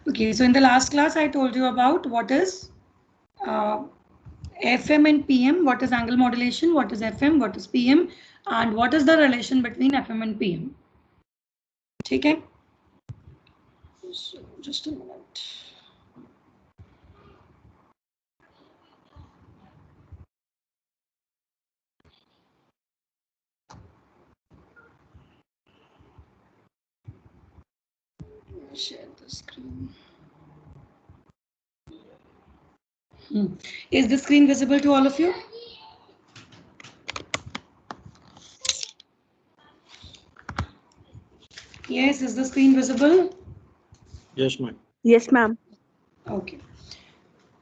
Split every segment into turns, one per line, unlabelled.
Okay, so in the last class I told you about what is FM and PM, what is angle modulation, what is FM, what is PM, and what is the relation between FM and PM. Okay, so just a minute. Share the screen. Is the screen visible to all of you? Yes, is the screen visible?
Yes, ma'am.
Yes, ma'am.
Okay.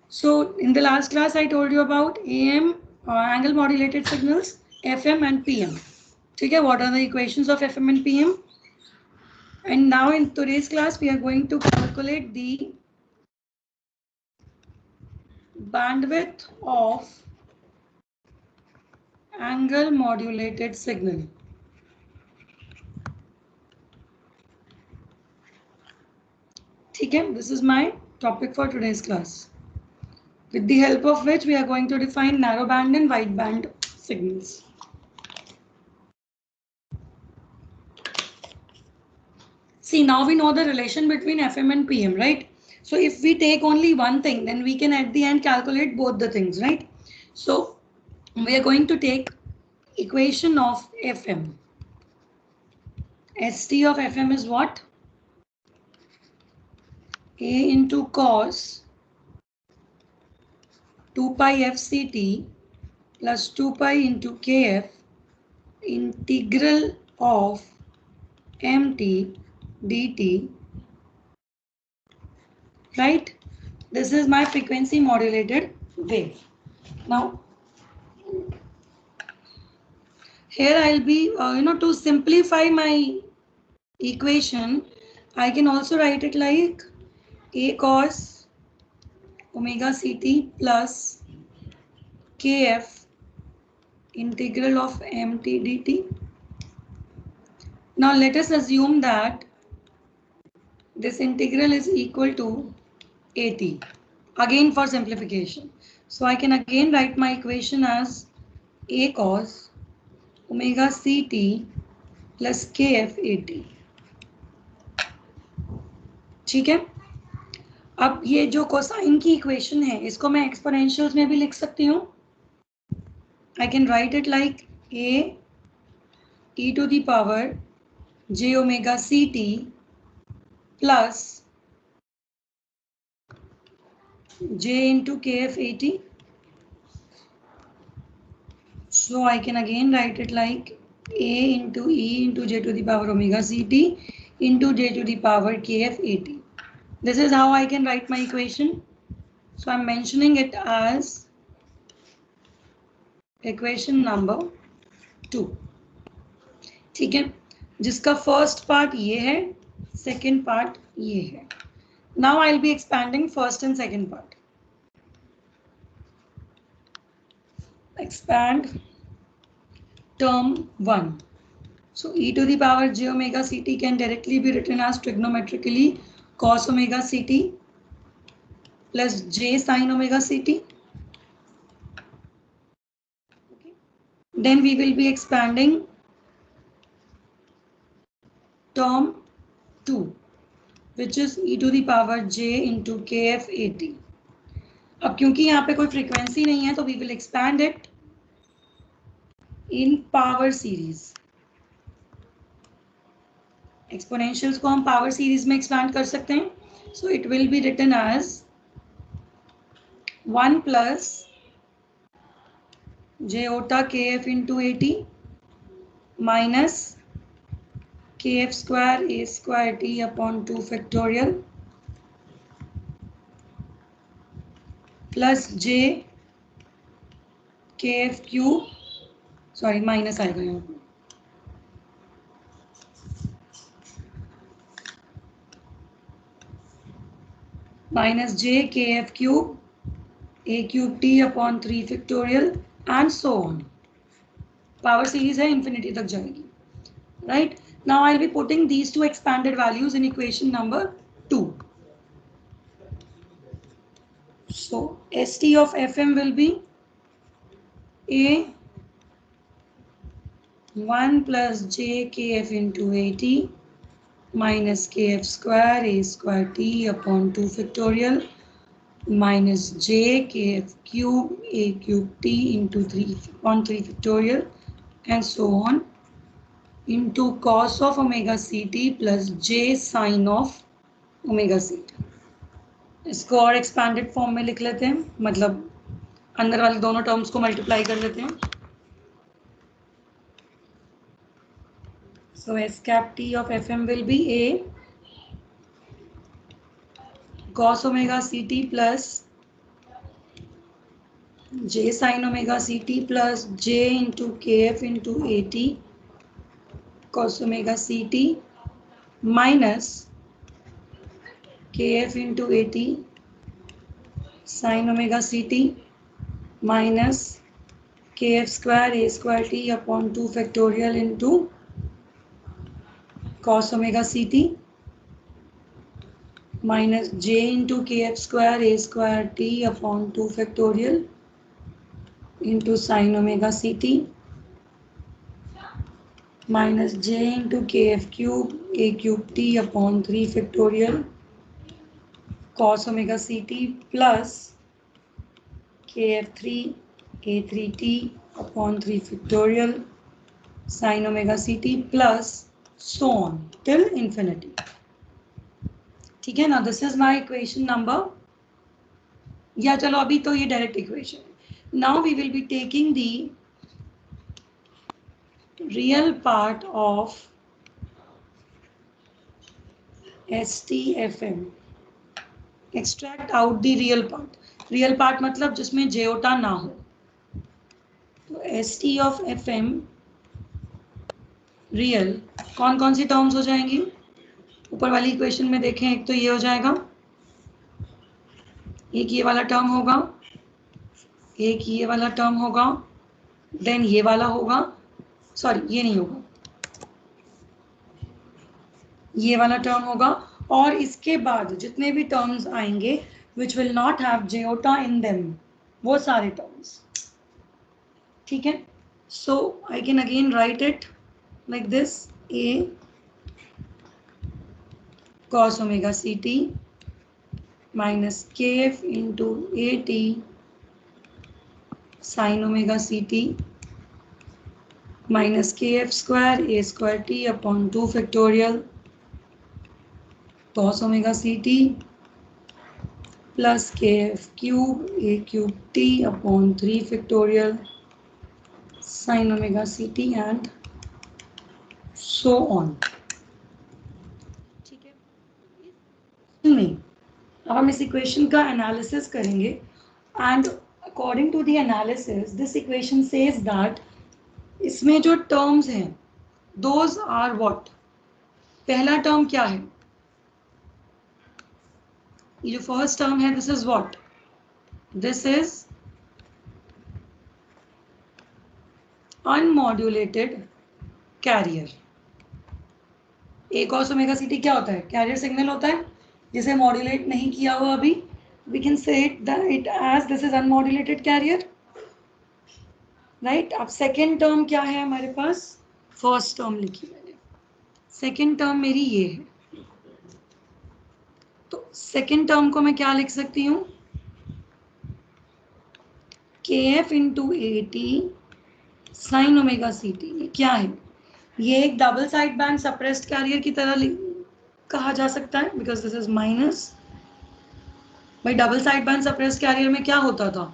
So in the last class I told you about AM angle modulated signals, FM and PM. Okay, what are the equations of FM and PM? And now in today's class we are going to calculate the bandwidth of angle modulated signal. Okay, this is my topic for today's class, with the help of which we are going to define narrow band and wide band signals. See, now we know the relation between FM and PM, right? So if we take only one thing, then we can at the end calculate both the things, right? So we are going to take equation of FM. ST of FM is what? A into cos 2 pi FCT plus 2 pi into KF integral of MT dt, right? This is my frequency modulated wave. Now here I'll be, to simplify my equation, I can also write it like A cos omega CT plus KF integral of MT dt. Now let us assume that this integral is equal to AT, again for simplification. So I can again write my equation as A cos omega CT plus KF AT. ठीक है, अब ये जो cosine की equation है इसको मैं एक्सपोनेंशियल्स में भी लिख सकती हूँ. I can write it like A e to the power j omega ct plus j into kf at. So I can again write it like A into e into j to the power omega ct into j to the power kf at. This is how I can write my equation. So I'm mentioning it as equation number 2. ठीक है, जिसका first part ये है, second part ये है. Now I'll be expanding first and second part. Expand term 1. So e to the power j omega ct can directly be written as trigonometrically cos omega ct plus j sin omega ct. Okay. Then we will be expanding term 2, which is e to the power j into kf at. अब क्योंकि यहाँ पे कोई frequency नहीं है तो we will expand it in power series. Exponentials को हम पावर सीरीज में एक्सपैंड कर सकते हैं. So it will be written as 1 plus j iota kf into at minus kf square a square t upon 2 factorial plus j kf cube, sorry minus आएगा यहाँ पर, minus j kf cube a cube t upon 3 factorial and so on. Power series है, infinity तक जाएगी, right? Now I will be putting these two expanded values in equation number 2. So ST of FM will be A 1 plus j kf into AT minus kf square A square T upon 2 factorial minus j kf cube A cube T into 3 upon 3 factorial and so on into cos of omega ct plus j sin of omega ct. इसको और expanded form में लिख लेते हैं, मतलब अंदर वाले दोनों टर्म्स को मल्टीप्लाई कर लेते हैं. So S cap T of Fm will be A cos omega Ct plus J sin omega Ct plus J into Kf into At cos omega Ct minus Kf into At sin omega Ct minus Kf square A square T upon 2 factorial into cos omega Ct minus j into kf square A square T upon 2 factorial into sin omega Ct minus j into kf cube A cube T upon 3 factorial cos omega Ct plus kf3 A3T upon 3 factorial sin omega Ct plus so on till infinity. ठीक है ना. This is my equation number, या चलो अभी तो ये direct equation है. Now we will be taking the real part of STFM, extract out the real part. Real part मतलब जिसमें जेओटा ना हो. तो ST ऑफ FM रियल कौन कौन सी टर्म्स हो जाएंगी ऊपर वाली इक्वेशन में देखें. एक तो ये हो जाएगा, एक ये वाला टर्म होगा, एक ये वाला टर्म होगा, देन ये वाला होगा, सॉरी ये नहीं होगा, ये वाला टर्म होगा, और इसके बाद जितने भी टर्म्स आएंगे विच विल नॉट हैव जेओटा इन देम, वो सारे टर्म्स. ठीक है. So I can again write it like this. A cos omega Ct minus kf into At sin omega Ct minus kf square A square T upon 2 factorial cos omega Ct plus kf cube A cube T upon 3 factorial sin omega Ct and so on. नहीं, अब हम इस equation का analysis करेंगे and according to the analysis this equation says that इसमें जो terms हैं those are what. पहला टर्म क्या है, ये जो फर्स्ट टर्म है this is what, this is unmodulated carrier. A cos omega Ct क्या होता है, कैरियर सिग्नल होता है जिसे मॉड्यूलेट नहीं किया हुआ अभी. We can say it as this is unmodulated carrier, right. अब सेकेंड टर्म क्या है हमारे पास, फर्स्ट टर्म लिखी मैंने, सेकेंड टर्म मेरी ये है. तो सेकेंड टर्म को मैं क्या लिख सकती हूँ, kf into AT sine omega Ct. ये क्या है, ये एक double side band suppressed carrier की तरह कहा जा सकता है, बिकॉज दिस इज माइनस. भाई double side band suppressed carrier में क्या होता था,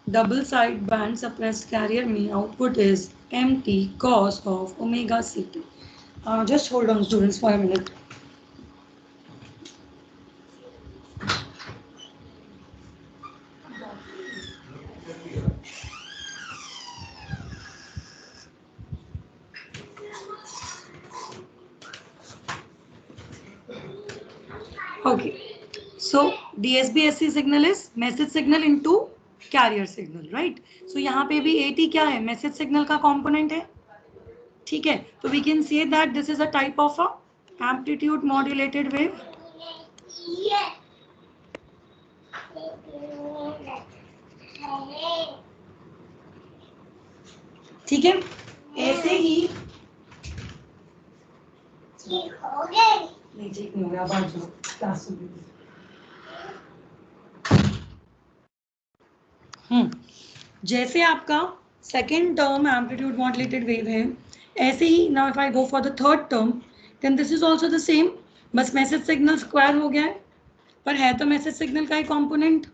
double side band suppressed carrier में output is mt cos of omega Ct. Just hold on students for a minute. Okay, so DSB-SC signal is message signal into carrier signal, right? So यहाँ पे भी AT क्या है, message signal का component है. ठीक है, तो we can say that this is a type of a amplitude modulated wave. ठीक है, ऐसे ही नहीं ठीक नहीं होगा, बात जो क्लास जैसे आपका second term amplitude modulated wave है, ऐसे ही now if I go for the third term then this is also the same, बस मैसेज सिग्नल स्क्वायर हो गया है, पर है तो मैसेज सिग्नल का ही कंपोनेंट।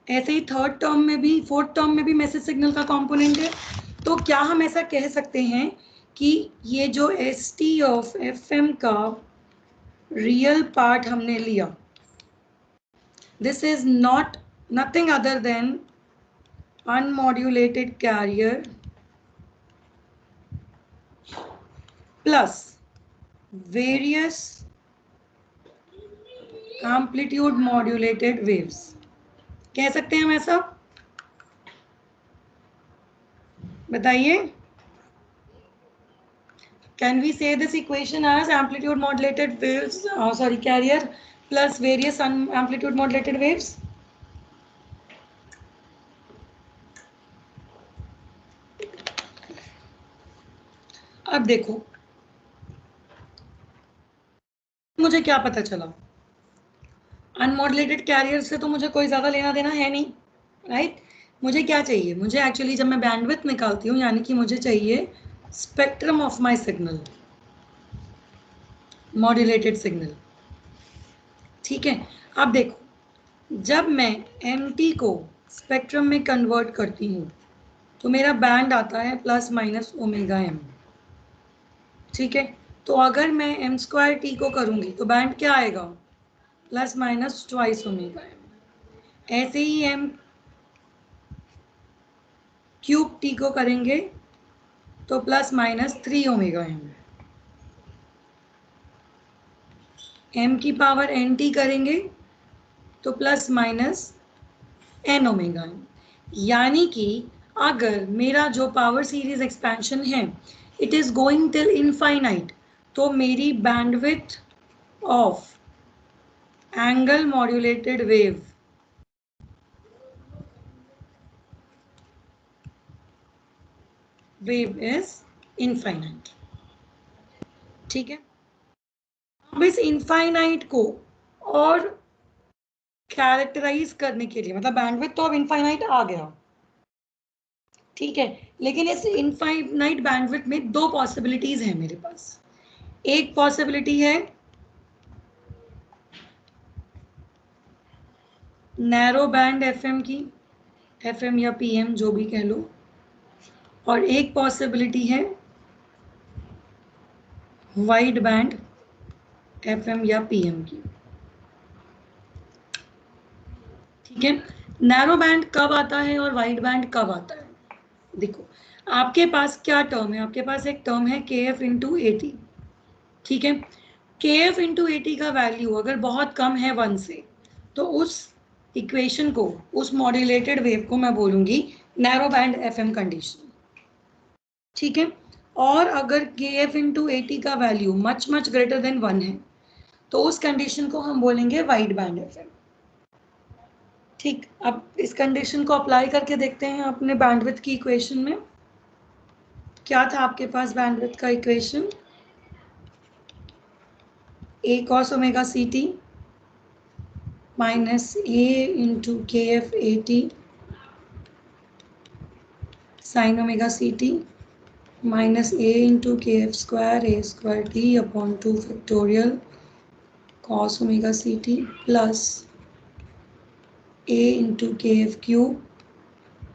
ऐसे ही थर्ड टर्म में भी, फोर्थ टर्म में भी मैसेज सिग्नल का कंपोनेंट है। तो क्या हम ऐसा कह सकते हैं कि ये जो S T of F M का रियल पार्ट हमने लिया, this is not nothing other than unmodulated carrier plus various amplitude modulated waves, कह सकते हैं हम ऐसा? बताइए, can we say this equation as amplitude modulated waves, carrier plus various amplitude modulated waves? अब देखो मुझे क्या पता चला, अनमॉड्यूलेटेड कैरियर से तो मुझे कोई ज्यादा लेना देना है नहीं, राइट? मुझे क्या चाहिए, मुझे एक्चुअली जब मैं बैंडविड्थ निकालती हूँ यानी कि मुझे चाहिए spectrum of my signal, modulated signal. ठीक है, अब देखो जब मैं एमटी को स्पेक्ट्रम में कन्वर्ट करती हूँ तो मेरा बैंड आता है प्लस माइनस ओमेगा एम। ठीक है, तो अगर मैं एम स्क्वायर टी को करूंगी तो बैंड क्या आएगा? Plus minus twice omega M. ऐसे ही एम क्यूब टी को करेंगे तो plus minus 3 omega M. M की पावर एन टी करेंगे तो plus minus N omega M. यानी कि अगर मेरा जो पावर सीरीज एक्सपेंशन है it is going till infinite, तो मेरी bandwidth of angle modulated wave is infinite. ठीक है, अब इस इनफाइनाइट को और कैरेक्टराइज करने के लिए, मतलब बैंडविड्थ तो अब इनफाइनाइट आ गया, ठीक है, लेकिन इस इनफाइनाइट बैंडविड्थ में दो पॉसिबिलिटीज है मेरे पास। एक पॉसिबिलिटी है नैरो बैंड एफएम की, एफएम या पीएम जो भी कह लो, और एक पॉसिबिलिटी है वाइड बैंड एफएम या पीएम की। ठीक है, नैरो बैंड कब आता है और वाइड बैंड कब आता है? देखो आपके पास क्या टर्म है, आपके पास एक टर्म है K F into A T. ठीक है, K F into A T का वैल्यू अगर बहुत कम है 1 से, तो उस इक्वेशन को, उस मॉड्यूलेटेड वेव को मैं बोलूंगी नैरो बैंड एफएम कंडीशन। ठीक है, और अगर के एफ इंटू ए टी का value much much greater than 1 है तो उस कंडीशन को हम बोलेंगे वाइड बैंड एफएम। ठीक, अब इस कंडीशन को अप्लाई करके देखते हैं अपने बैंडविड्थ की इक्वेशन में। क्या था आपके पास बैंडविड्थ का equation? A cos omega C T minus A into K F A T sine omega C T minus A into K F square A square T upon 2 factorial cos omega C T plus a into kf cube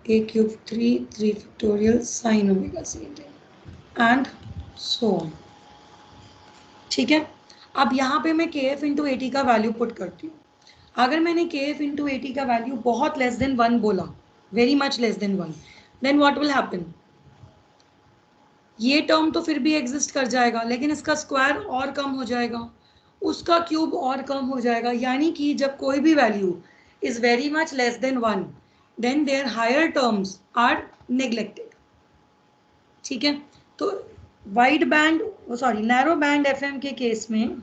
a cube 3 factorial sin omega c and so on। ठीक है, अब यहाँ पे मैं kf into at का value put करती हूँ। अगर मैंने kf into at का वैल्यू बहुत लेस देन 1 बोला, very much less than 1, then what will happen? ये टर्म तो फिर भी एग्जिस्ट कर जाएगा लेकिन इसका स्क्वायर और कम हो जाएगा, उसका क्यूब और कम हो जाएगा, यानी कि जब कोई भी value is very much less than 1 then their higher terms are neglected। ठीक है, तो wide band narrow band FM के केस में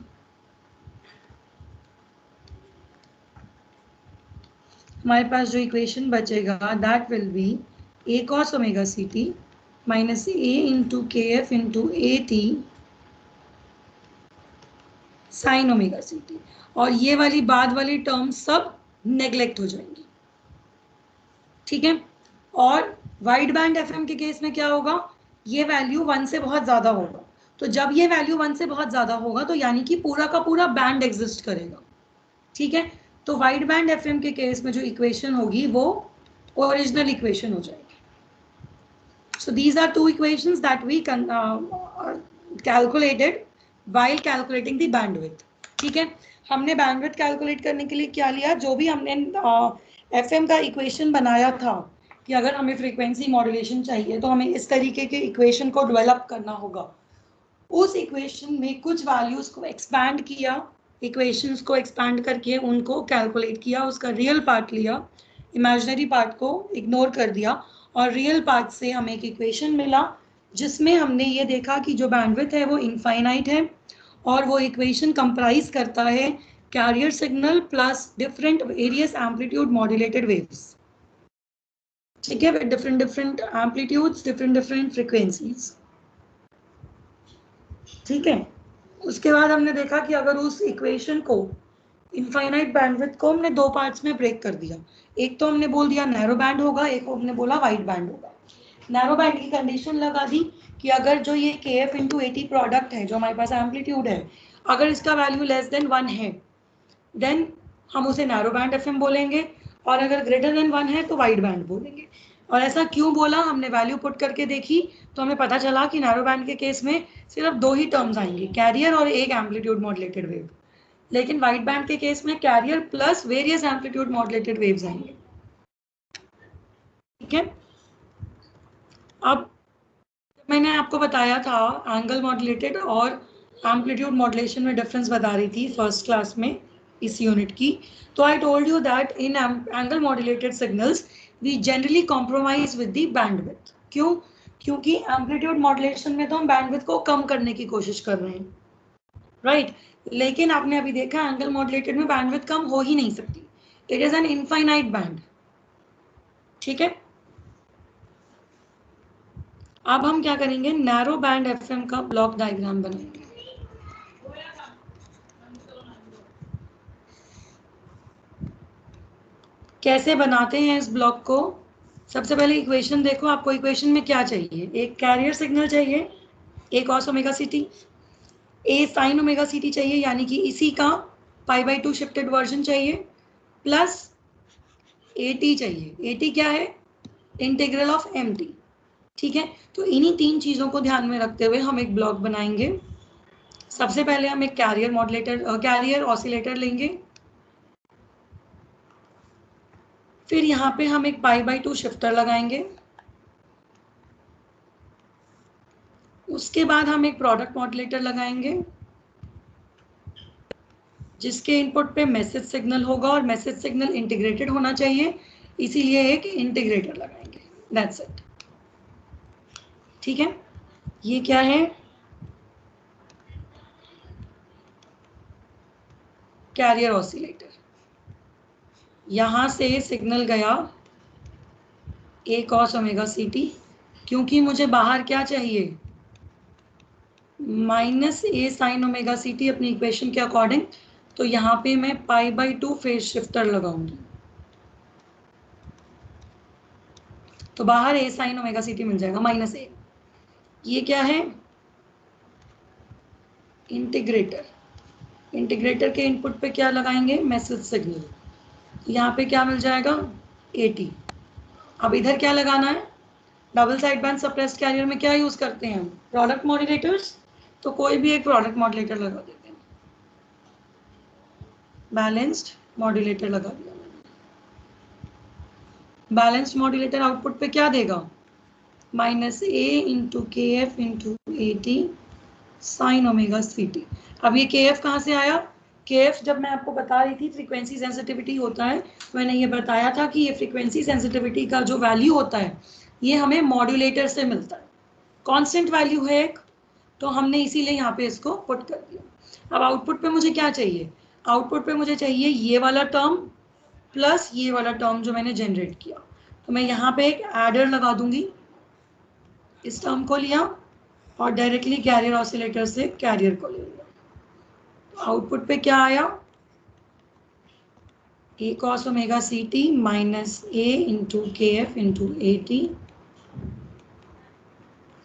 हमारे पास जो इक्वेशन बचेगा that will be A cos omega C T minus A into K F into A T sine omega C T, और ये वाली बाद वाली टर्म सब नेग्लेक्ट हो जाएंगी, ठीक है। और वाइड बैंड एफएम के केस में क्या होगा, ये वैल्यू 1 से बहुत ज्यादा होगा, तो जब ये वैल्यू 1 से बहुत ज्यादा होगा तो यानी कि पूरा का पूरा बैंड एग्जिस्ट करेगा, ठीक है। तो वाइड बैंड एफएम के केस में जो इक्वेशन होगी वो ओरिजिनल इक्वेशन हो जाएगी। So these are two equations that we calculated while calculating the bandwidth, ठीक है। हमने बैंडविड्थ कैलकुलेट करने के लिए क्या लिया, जो भी हमने एफएम का इक्वेशन बनाया था कि अगर हमें फ्रीक्वेंसी मॉड्यूलेशन चाहिए तो हमें इस तरीके के इक्वेशन को डेवलप करना होगा, उस इक्वेशन में कुछ वैल्यूज को एक्सपैंड किया, इक्वेशंस को एक्सपैंड करके उनको कैलकुलेट किया, उसका रियल पार्ट लिया, इमेजिनरी पार्ट को इग्नोर कर दिया, और रियल पार्ट से हमें एक इक्वेशन मिला जिसमें हमने ये देखा कि जो बैंडविड्थ है वो इनफाइनाइट है, और वो इक्वेशन कंप्राइज करता है carrier signal plus different various amplitude modulated waves, ठीक है, with different different amplitudes, different different frequencies, ठीक है। उसके बाद हमने देखा कि अगर उस इक्वेशन को, इनफाइनाइट बैंडविड्थ को हमने दो पार्ट्स में ब्रेक कर दिया, एक तो हमने बोल दिया नैरो बैंड होगा, एक हमने बोला वाइड बैंड होगा। नैरो बैंड की कंडीशन लगा दी कि अगर जो ये के F into A T product है जो हमारे पास एम्पलीट्यूड है, अगर इसका वैल्यू लेस देन 1 है देन हम उसे नैरो बैंड एफएम बोलेंगे, और अगर ग्रेटर देन 1 है तो वाइड बैंड बोलेंगे। और ऐसा क्यों बोला, हमने वैल्यू पुट करके देखी तो हमें पता चला कि नैरो बैंड के केस में सिर्फ दो ही टर्म्स आएंगी, कैरियर और एक एम्पलीट्यूड मॉड्यूलेटेड वेव, लेकिन वाइड बैंड के केस में carrier plus various amplitude modulated waves आएंगे, ठीक है। अब मैंने आपको बताया था एंगल मॉड्यूलेटेड और एम्पलीट्यूड मॉड्यूलेशन में डिफरेंस बता रही थी फर्स्ट क्लास में इस यूनिट की, तो I told you that in angle modulated signals we generally compromise with the bandwidth. क्यों? क्योंकि एम्पलीट्यूड मॉड्यूलेशन में तो हम बैंडविड्थ को कम करने की कोशिश कर रहे हैं, राइट, लेकिन आपने अभी देखा एंगल मॉड्यूलेटेड में बैंडविड्थ कम हो ही नहीं सकती, it is an infinite band, ठीक है। अब हम क्या करेंगे, नैरो बैंड एफएम का ब्लॉक डायग्राम बनाएंगे। कैसे बनाते हैं इस ब्लॉक को, सबसे पहले इक्वेशन देखो, आपको इक्वेशन में क्या चाहिए, एक कैरियर सिग्नल चाहिए ए कॉस ओमेगा सी टी, ए साइन ओमेगा सी टी चाहिए, यानी कि इसी का π/2 शिफ्टेड वर्जन चाहिए, प्लस ए टी चाहिए। ए टी क्या है, इंटीग्रल ऑफ एम टी, ठीक है। तो इन्हीं तीन चीजों को ध्यान में रखते हुए हम एक ब्लॉक बनाएंगे। सबसे पहले हम एक कैरियर मॉड्यूलेटर, कैरियर ऑसिलेटर लेंगे, फिर यहाँ पे हम एक π/2 शिफ्टर लगाएंगे, उसके बाद हम एक प्रोडक्ट मॉड्यूलेटर लगाएंगे जिसके इनपुट पे मैसेज सिग्नल होगा, और मैसेज सिग्नल इंटीग्रेटेड होना चाहिए, इसीलिए एक इंटीग्रेटर लगाएंगे, दैट्स इट, ठीक है। ये क्या है, कैरियर ऑसिलेटर। यहां से सिग्नल गया ए कॉस ओमेगा सी टी, क्योंकि मुझे बाहर क्या चाहिए, माइनस ए साइन ओमेगा सी टी अपनी इक्वेशन के अकॉर्डिंग, तो यहाँ पे मैं π/2 फेज शिफ्टर लगाऊंगी, तो बाहर ए साइन ओमेगा सी टी मिल जाएगा माइनस ए। ये क्या है, इंटीग्रेटर। इंटीग्रेटर के इनपुट पे क्या लगाएंगे, मैसेज सिग्नल, यहाँ पे क्या मिल जाएगा, ए टी। अब इधर क्या लगाना है, double side band suppressed carrier में क्या यूज करते हैं हम, प्रोडक्ट मॉड्यूलेटर्स, तो कोई भी एक प्रोडक्ट मॉड्यूलेटर लगा देते हैं, बैलेंस्ड मॉड्यूलेटर लगा दिया मैंने। बैलेंस्ड मॉड्यूलेटर आउटपुट पे क्या देगा, minus A into K F into A T sine omega C T. अब ये के एफ कहाँ से आया, के एफ जब मैं आपको बता रही थी फ्रीक्वेंसी सेंसिटिविटी होता है, मैंने ये बताया था कि ये फ्रीक्वेंसी सेंसिटिविटी का जो वैल्यू होता है ये हमें मॉड्यूलेटर से मिलता है, कांस्टेंट वैल्यू है एक, तो हमने इसीलिए यहाँ पे इसको पुट कर दिया। अब आउटपुट पे मुझे क्या चाहिए, आउटपुट पे मुझे चाहिए ये वाला टर्म प्लस ये वाला टर्म जो मैंने जनरेट किया। तो मैं यहाँ पे एक एडर लगा दूंगी, इस टर्म को लिया और डायरेक्टली कैरियर ऑसिलेटर से कैरियर को ले लिया। तो आउटपुट पे क्या आया, a cos omega ct minus a into K F into A T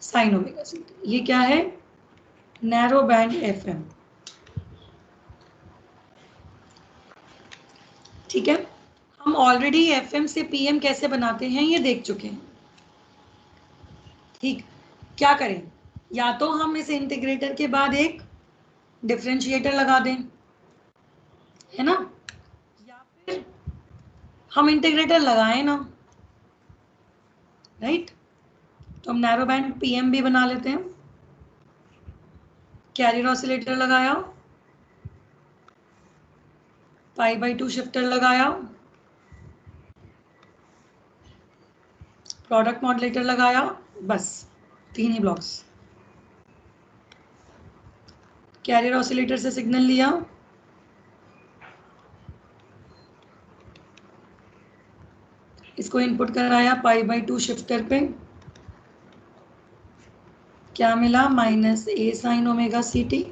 sine omega ct। ये क्या है, नैरो बैंड एफएम। ठीक है, हम ऑलरेडी एफएम से पीएम कैसे बनाते हैं ये देख चुके हैं। ठीक, क्या करें, या तो हम इस इंटीग्रेटर के बाद एक डिफरेंशिएटर लगा दें, है ना, या फिर हम इंटीग्रेटर लगाएं ना, राइट। तो हम नैरो बैंड पीएम भी बना लेते हैं। कैरियर ऑसिलेटर लगाया, π/2 शिफ्टर लगाया, प्रोडक्ट मॉड्यूलेटर लगाया, बस 3 ही ब्लॉक्स। कैरियर ऑसिलेटर से सिग्नल लिया, इसको इनपुट कराया π/2 शिफ्टर पे, क्या मिला, माइनस ए साइन ओमेगा सी टी।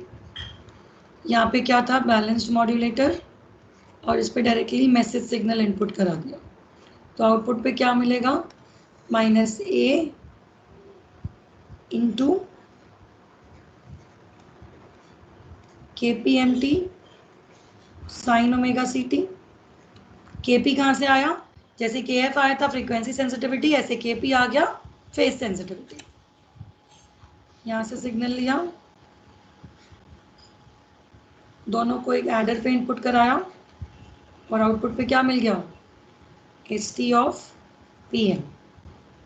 यहाँ पे क्या था, बैलेंस्ड मॉड्यूलेटर, और इस पे डायरेक्टली मैसेज सिग्नल इनपुट करा दिया। तो आउटपुट पे क्या मिलेगा, minus A into K P M T sine omega C T. K P कहाँ से आया, जैसे के एफ आया था फ्रीक्वेंसी सेंसिटिविटी, ऐसे के पी आ गया फेज सेंसिटिविटी। यहाँ से सिग्नल लिया, दोनों को एक एडर पे इनपुट कराया और आउटपुट पे क्या मिल गया, S T of P M,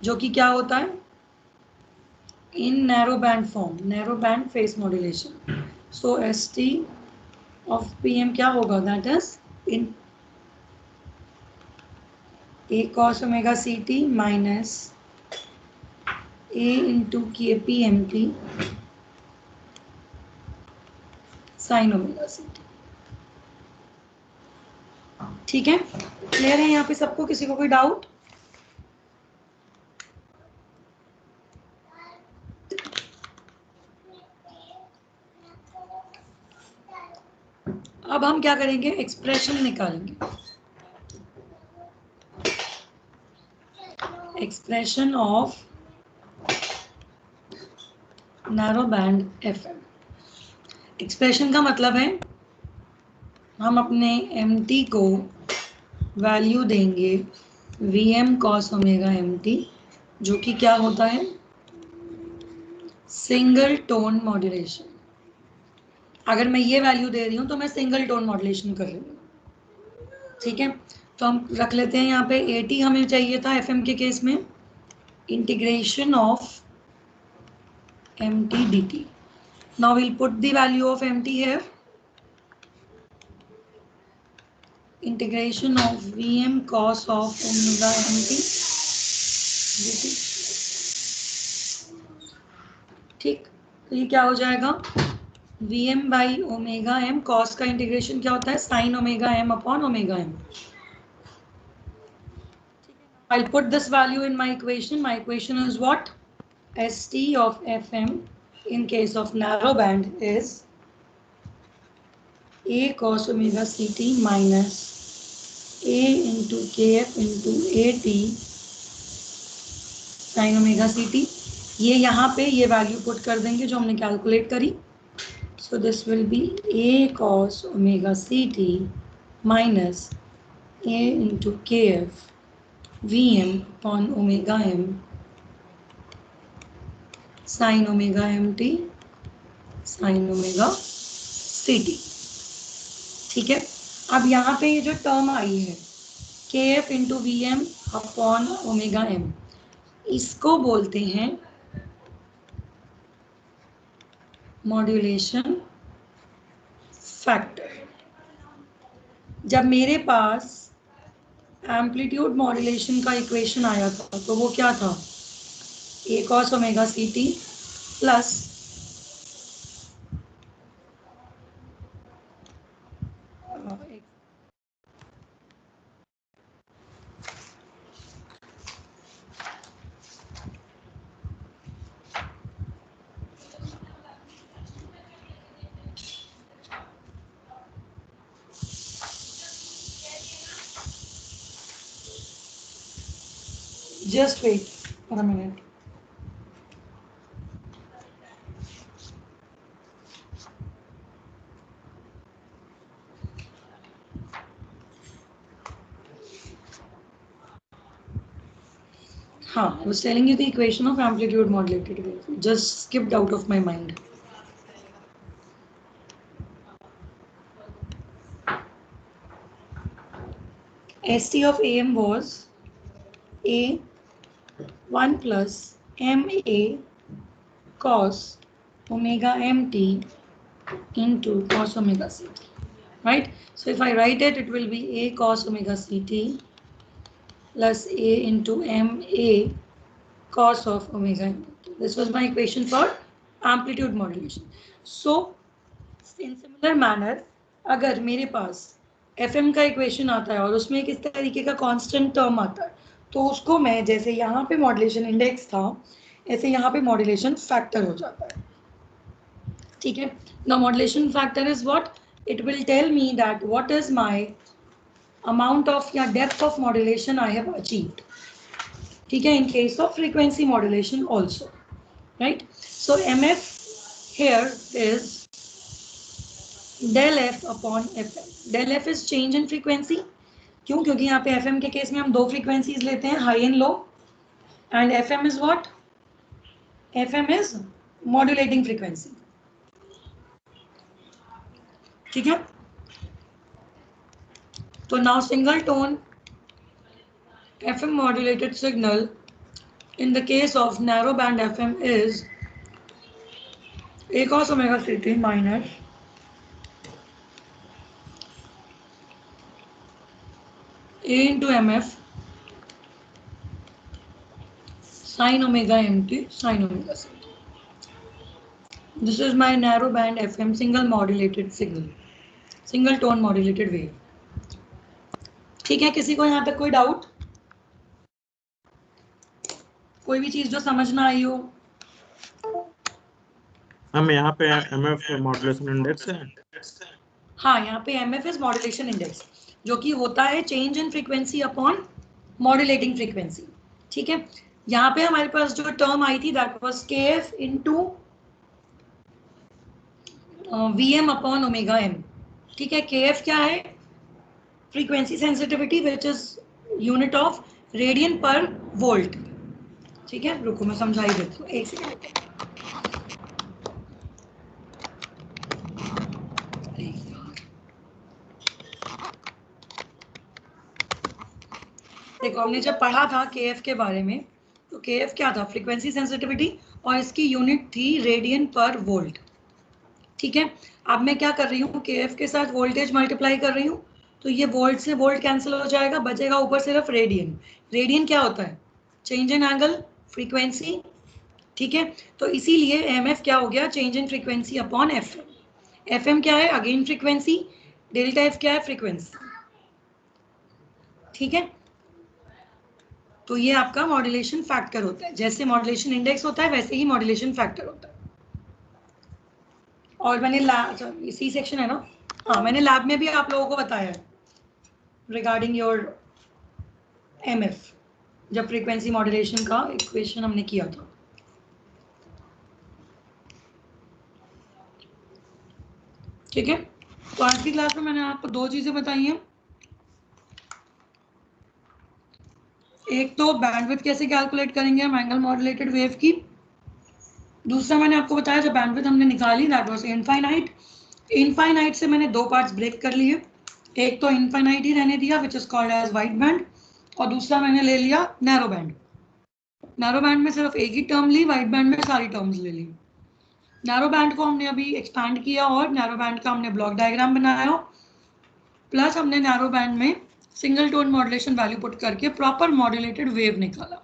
जो कि क्या होता है, in narrow band form, narrow band phase modulation. So S T of P M क्या होगा, that is in A cos omega C T minus A into K P M T sine omega C T. ठीक है, clear है यहाँ पे सबको, किसी को कोई डाउट? अब हम क्या करेंगे, एक्सप्रेशन निकालेंगे, expression of narrow band FM. Expression का मतलब है हम अपने एम को वैल्यू देंगे V M cos omega M T, जो कि क्या होता है, सिंगल टोन मॉड्यूलेशन। अगर मैं ये वैल्यू दे रही हूँ तो मैं सिंगल टोन मॉड्यूलेशन कर रही हूँ। ठीक है, तो हम रख लेते हैं यहाँ पे ए टी हमें चाहिए था एफएम के केस में, integration of M T D T. Now will put the value of M T here, integration of Vm cos of omega mt dt। ठीक, तो ये क्या हो जाएगा, Vm by omega M, cos का इंटीग्रेशन क्या होता है, sine omega M upon omega M. I'll put this value in my equation. My equation is what, St of Fm in case of narrow band is a cos omega ct minus a into kf into at sine omega C T. ये यहाँ पे ये value put कर देंगे जो हमने calculate करी। So this will be A cos omega C T minus A into K F V M upon omega M sine omega M T sine omega C T. ठीक है, अब यहाँ पे ये जो टर्म आई है K F into V M upon omega M, इसको बोलते हैं मॉड्यूलेशन फैक्टर। जब मेरे पास एम्पलीट्यूड मॉड्यूलेशन का इक्वेशन आया था तो वो क्या था, A cos omega C T plus Just wait for a minute. हाँ, I was telling you the equation of amplitude modulated wave. Just skipped out of my mind. ST of AM was A 1 plus MA cos omega MT into cos omega CT. Right? So if I write it, it will be A cos omega CT plus A into MA cos of omega MT. This was my equation for amplitude modulation. So in similar manner, अगर मेरे पास FM का equation आता है और उसमें किस तरीके का कांस्टेंट टर्म आता है, तो उसको मैं जैसे यहाँ पे मॉड्यूलेशन इंडेक्स था, ऐसे यहाँ पे मॉड्यूलेशन फैक्टर हो जाता है. ठीक है. Now modulation factor is what? It will tell me that what is my amount of या depth of modulation I have achieved. ठीक है. In case of frequency modulation also, right? So MF here is del F upon FM. Del F is change in frequency. क्यों? क्योंकि यहाँ पे FM के case में हम दो फ्रीक्वेंसीज लेते हैं, high and low. And FM is what? FM is modulating frequency. ठीक है. तो now single tone FM modulated signal in the case of narrow band FM is A cos omega CT minus A into MF sin omega MT sin omega CT. This is my narrow band FM single modulated signal, single tone modulated wave. ठीक है. किसी को यहाँ तक कोई doubt, कोई भी चीज जो समझ ना आई हो?
हम यहाँ पे MF मॉड्यूलेशन इंडेक्स है.
हाँ, यहाँ पे MF इज मॉड्यूलेशन इंडेक्स, जो कि होता है change in frequency upon modulating frequency. ठीक है. यहाँ पे हमारे पास जो टर्म आई थी that was KF into VM upon omega M. ठीक है. KF क्या है? Frequency sensitivity which is unit of radian पर वोल्ट. ठीक है. रुको मैं समझा ही देती हूँ, एक सेकेंड. देखो, हमने जब पढ़ा था KF के बारे में, तो KF क्या था? फ्रीक्वेंसी सेंसिटिविटी, और इसकी यूनिट थी रेडियन पर वोल्ट. ठीक है. अब मैं क्या कर रही हूँ? KF के साथ वोल्टेज मल्टीप्लाई कर रही हूँ, तो ये वोल्ट से वोल्ट कैंसिल हो जाएगा, बचेगा ऊपर सिर्फ रेडियन. रेडियन क्या होता है? Change in angle frequency. ठीक है. तो इसीलिए MF क्या हो गया? Change in frequency upon FM. FM क्या है? Again frequency. डेल्टा F क्या है? फ्रीक्वेंसी. ठीक है. तो ये आपका मॉड्यूलेशन फैक्टर होता है. जैसे मॉड्यूलेशन इंडेक्स होता है वैसे ही मॉड्यूलेशन फैक्टर होता है. और मैंने सी सेक्शन है ना, हाँ, मैंने लैब में भी आप लोगों को बताया है रिगार्डिंग योर MF, जब फ्रीक्वेंसी मॉड्यूलेशन का इक्वेशन हमने किया था. ठीक है. तो आज की क्लास में मैंने आपको दो चीजें बताई हैं. एक तो बैंडविड्थ कैसे कैलकुलेट करेंगे हम एंगल मॉड्यूलेटेड वेव की. दूसरा मैंने आपको बताया जब बैंडविड्थ हमने निकाली दैट वाज इनफाइनाइट. इनफाइनाइट से मैंने दो पार्ट्स ब्रेक कर लिए. एक तो इनफाइनाइट ही रहने दिया which is called as wide band, और दूसरा मैंने ले लिया नैरो बैंड. नैरो बैंड में सिर्फ एक ही टर्म ली, वाइड बैंड में सारी टर्म्स ले ली. नैरो बैंड को हमने अभी एक्सपैंड किया और नैरो बैंड का हमने ब्लॉक डायग्राम बनाया, प्लस हमने नैरो बैंड में single tone modulation value put करके प्रॉपर मॉड्यूलेटेड वेव निकाला.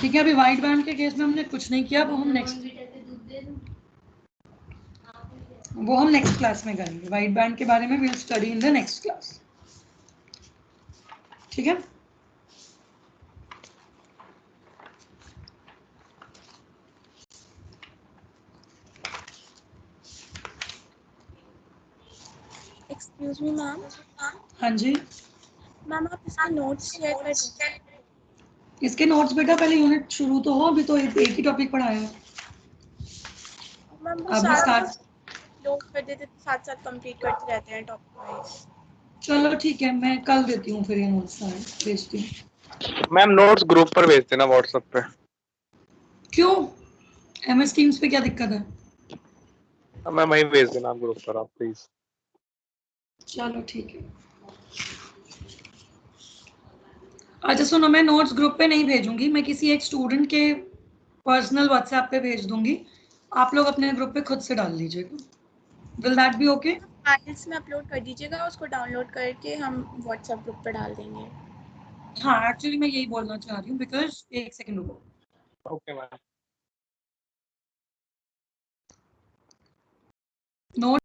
ठीक है. अभी वाइड बैंड के केस में हमने कुछ नहीं किया, वो हम नेक्स्ट क्लास में करेंगे. वाइड बैंड के बारे में we will study in the next class. ठीक है.
Excuse me ma'am.
हाँ जी
मैम आप इसके नोट्स शेयर कर दीजिए.
इसके नोट्स बेटा पहले यूनिट शुरू तो हो, अभी तो एक ही टॉपिक पढ़ाया है।
मैम वो
अभी
साथ
स्टार्ट
लोड कर देते तो साथ साथ कंप्लीट करते रहते हैं टॉपिक वाइज।
चलो ठीक है, मैं कल देती हूँ फिर ये नोट्स सारे भेजती हूँ।
मैम नोट्स ग्रुप पर भेज देना व्हाट्सएप पे।
क्यों? MS टीम्स पे क्या दिक्कत है?
मैम वहीं भेज देना आप ग्रुप पर, आप प्लीज।
चलो ठीक है। अच्छा सुनो, मैं नोट्स ग्रुप पे नहीं भेजूंगी, मैं किसी एक स्टूडेंट के पर्सनल व्हाट्सएप पे भेज दूंगी, आप लोग अपने ग्रुप पे खुद से डाल लीजिएगा। Will that be okay?
Files में अपलोड कर दीजिएगा, उसको डाउनलोड करके हम व्हाट्सएप ग्रुप पर डाल देंगे।
हाँ एक्चुअली मैं यही बोलना चाह रही हूँ, बिकॉज एक सेकंड रुको।
Okay ma'am.
नोट